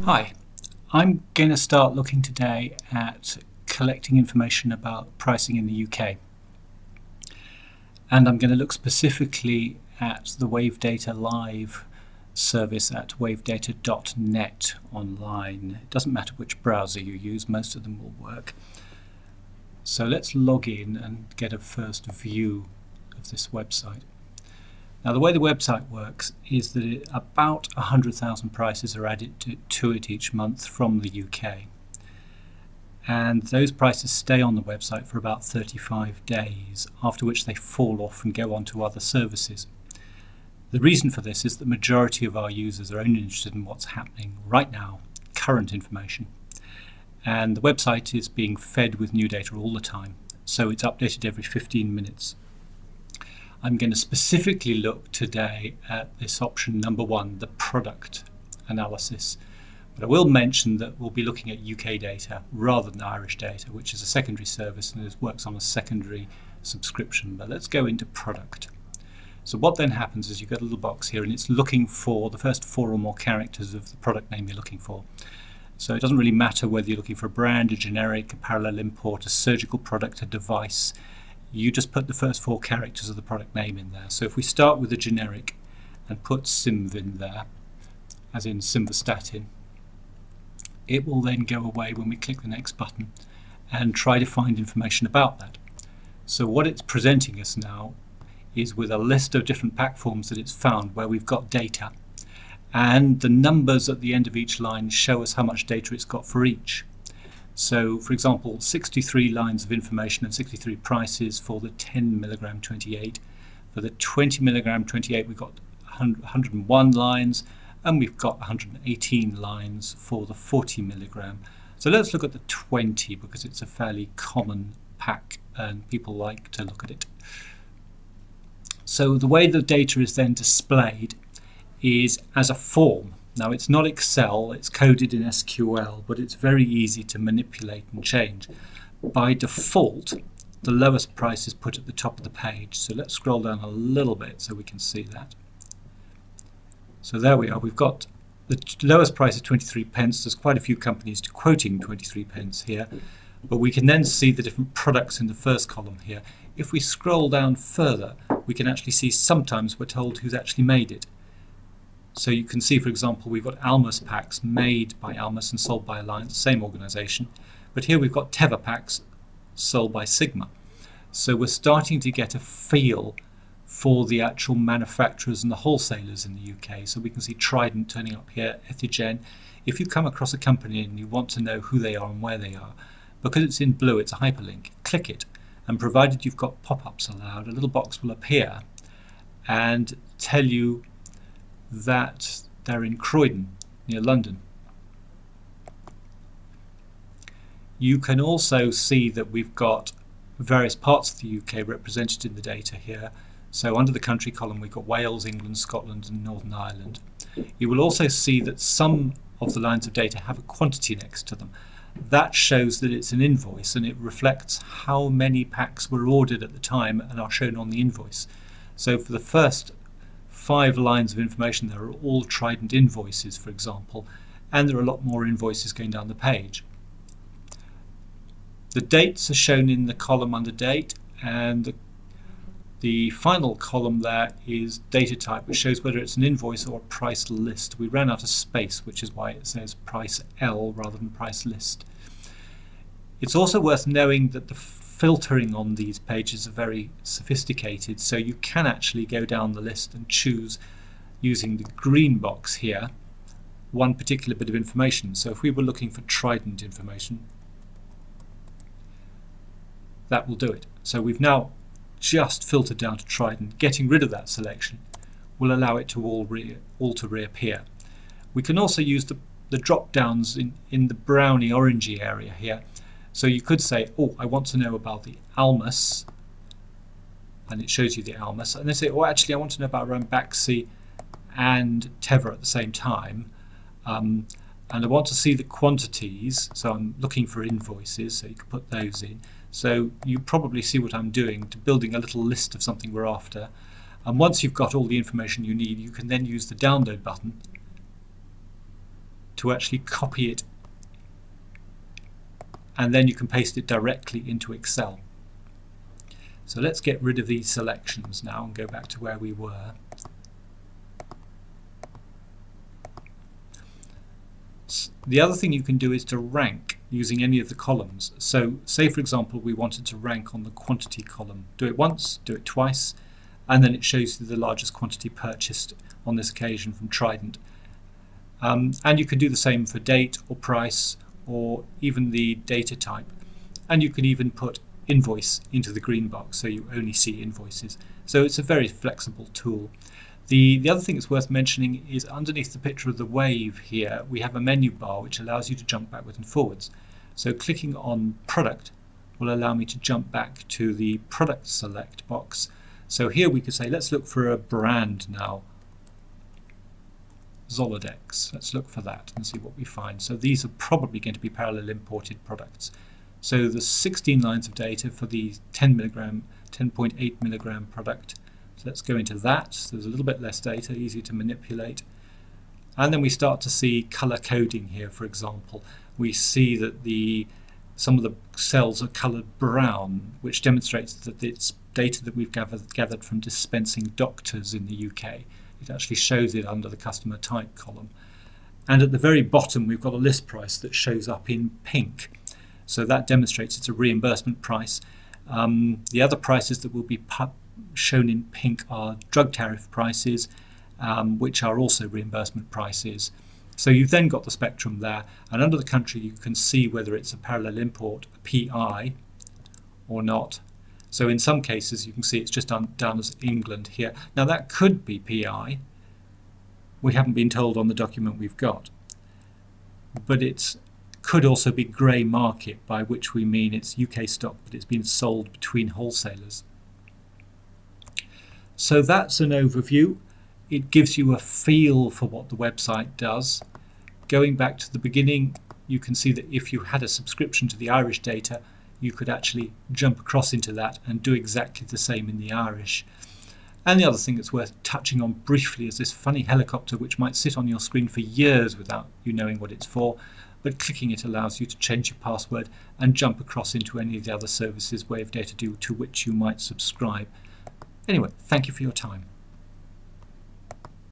Hi, I'm going to start looking today at collecting information about pricing in the UK, and I'm going to look specifically at the Wavedata Live service at wavedata.net online. It doesn't matter which browser you use, most of them will work. So let's log in and get a first view of this website. Now, the way the website works is that about 100,000 prices are added to it each month from the UK. And those prices stay on the website for about 35 days, after which they fall off and go on to other services. The reason for this is the majority of our users are only interested in what's happening right now, current information. And the website is being fed with new data all the time, so it's updated every 15 minutes. I'm going to specifically look today at this option number 1, the product analysis. But I will mention that we'll be looking at UK data rather than Irish data, which is a secondary service and it works on a secondary subscription. But let's go into product. So what then happens is you get a little box here and it's looking for the first 4 or more characters of the product name you're looking for. So it doesn't really matter whether you're looking for a brand, a generic, a parallel import, a surgical product, a device. You just put the first 4 characters of the product name in there. So if we start with a generic and put Simvin there, as in simvastatin, it will then go away when we click the next button and try to find information about that. So what it's presenting us now is with a list of different pack forms that it's found where we've got data, and the numbers at the end of each line show us how much data it's got for each. So, for example, 63 lines of information and 63 prices for the 10 mg 28. For the 20 mg 28, we've got 101 lines, and we've got 118 lines for the 40 mg. So let's look at the 20 because it's a fairly common pack and people like to look at it. So the way the data is then displayed is as a form. Now, it's not Excel, it's coded in SQL, but it's very easy to manipulate and change. By default, the lowest price is put at the top of the page. So let's scroll down a little bit so we can see that. So there we are. We've got the lowest price is 23 pence. There's quite a few companies quoting 23 pence here, but we can then see the different products in the first column here. If we scroll down further, we can actually see sometimes we're told who's actually made it. So you can see, for example, we've got Almus packs made by Almus and sold by Alliance, same organisation. But here we've got Teva packs sold by Sigma. So we're starting to get a feel for the actual manufacturers and the wholesalers in the UK. So we can see Trident turning up here, Ethigen. If you come across a company and you want to know who they are and where they are, because it's in blue, it's a hyperlink, click it. And provided you've got pop-ups allowed, a little box will appear and tell you that they're in Croydon, near London. You can also see that we've got various parts of the UK represented in the data here. So under the country column we've got Wales, England, Scotland and Northern Ireland. You will also see that some of the lines of data have a quantity next to them. That shows that it's an invoice and it reflects how many packs were ordered at the time and are shown on the invoice. So for the first 5 lines of information there are all Trident invoices, for example, and there are a lot more invoices going down the page. The dates are shown in the column under date, and the final column there is data type, which shows whether it's an invoice or a price list. We ran out of space, which is why it says price L rather than price list. It's also worth knowing that the filtering on these pages are very sophisticated, so you can actually go down the list and choose, using the green box here, one particular bit of information. So if we were looking for Trident information, that will do it. So we've now just filtered down to Trident. Getting rid of that selection will allow it to all to reappear. We can also use the drop downs in the browny orangey area here. So you could say, oh, I want to know about the Almus, and it shows you the Almus, and then say, oh, actually I want to know about Ranbaxy and Teva at the same time, and I want to see the quantities, so I'm looking for invoices, so you can put those in. So you probably see what I'm doing, to building a little list of something we're after, and once you've got all the information you need, you can then use the download button to actually copy it, and then you can paste it directly into Excel. So let's get rid of these selections now and go back to where we were. The other thing you can do is to rank using any of the columns. So say for example we wanted to rank on the quantity column. Do it once, do it twice, and then it shows you the largest quantity purchased on this occasion from Trident. And you can do the same for date or price or even the data type. And you can even put invoice into the green box so you only see invoices. So it's a very flexible tool. The other thing that's worth mentioning is underneath the picture of the wave here we have a menu bar which allows you to jump backwards and forwards. So clicking on product will allow me to jump back to the product select box. So here we could say let's look for a brand now. Zoladex. Let's look for that and see what we find. So these are probably going to be parallel imported products. So there's 16 lines of data for the 10.8 milligram product. So let's go into that. So there's a little bit less data, easier to manipulate. And then we start to see color coding here, for example. We see that some of the cells are colored brown, which demonstrates that it's data that we've gathered from dispensing doctors in the UK. It actually shows it under the customer type column. And at the very bottom we've got a list price that shows up in pink. So that demonstrates it's a reimbursement price. The other prices that will be shown in pink are drug tariff prices, which are also reimbursement prices. So you've then got the spectrum there, and under the country you can see whether it's a parallel import, a PI, or not. So in some cases you can see it's just down as England here. Now that could be PI. We haven't been told on the document we've got. But it could also be grey market, by which we mean it's UK stock but it's been sold between wholesalers. So that's an overview. It gives you a feel for what the website does. Going back to the beginning, you can see that if you had a subscription to the Irish data, you could actually jump across into that and do exactly the same in the Irish. And the other thing that's worth touching on briefly is this funny helicopter which might sit on your screen for years without you knowing what it's for, but clicking it allows you to change your password and jump across into any of the other services Wavedata do to which you might subscribe. Anyway, thank you for your time.